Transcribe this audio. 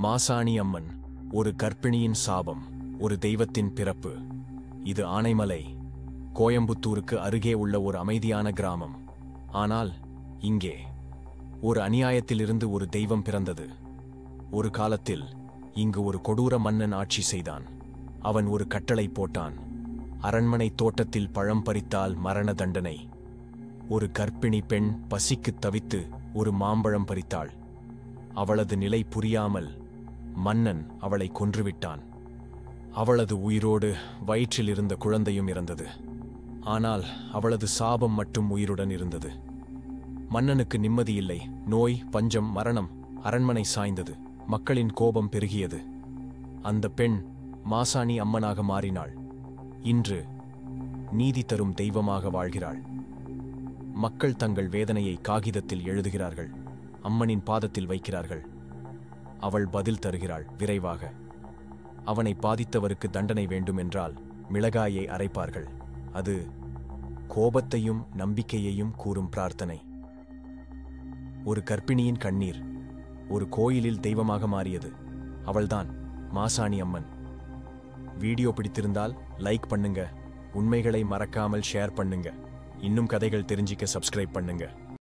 மாசாணி அம்மன் ஒரு கர்ப்பிணியின் சாபம், ஒரு தெய்வத்தின் பிறப்பு. இது ஆனைமலை, கோயம்புத்தூருக்கு அருகே உள்ள ஒரு அமைதியான கிராமம். ஆனால் இங்கே ஒரு அநியாயத்திலிருந்து ஒரு தெய்வம் பிறந்தது. ஒரு காலத்தில் இங்கு ஒரு கொடூர மன்னன் ஆட்சி செய்தான். அவன் ஒரு கட்டளை போட்டான். அரண்மனை தோட்டத்தில் பழம் பறித்தால் மரண தண்டனை. ஒரு கர்ப்பிணி பெண் பசிக்குத் தவித்து ஒரு மாம்பழம் பறித்தாள். அவளது நிலை புரியாமல் மன்னன் அவளை கொன்றுவிட்டான். அவளது உயிரோடு வயிற்றில் இருந்த குழந்தையும் இறந்தது. ஆனால் அவளது சாபம் மட்டும் உயிருடன் இருந்தது. மன்னனுக்கு நிம்மதியில்லை. நோய், பஞ்சம், மரணம். அரண்மனை சாய்ந்தது. மக்களின் கோபம் பெருகியது. அந்த பெண் மாசாணி அம்மனாக மாறினாள். இன்று நீதி தரும் தெய்வமாக வாழ்கிறாள். மக்கள் தங்கள் வேதனையை காகிதத்தில் எழுதுகிறார்கள், அம்மனின் பாதத்தில் வைக்கிறார்கள். அவள் பதில் தருகிறாள் விரைவாக. அவனை பாதித்தவருக்கு தண்டனை வேண்டுமென்றால் மிளகாயை அரைப்பார்கள். அது கோபத்தையும் நம்பிக்கையையும் கூறும் பிரார்த்தனை. ஒரு கர்ப்பிணியின் கண்ணீர் ஒரு கோயிலில் தெய்வமாக மாறியது. அவள்தான் மாசாணி அம்மன். வீடியோ பிடித்திருந்தால் லைக் பண்ணுங்க, உண்மைகளை மறக்காமல் ஷேர் பண்ணுங்க. இன்னும் கதைகள் தெரிஞ்சிக்க சப்ஸ்கிரைப் பண்ணுங்க.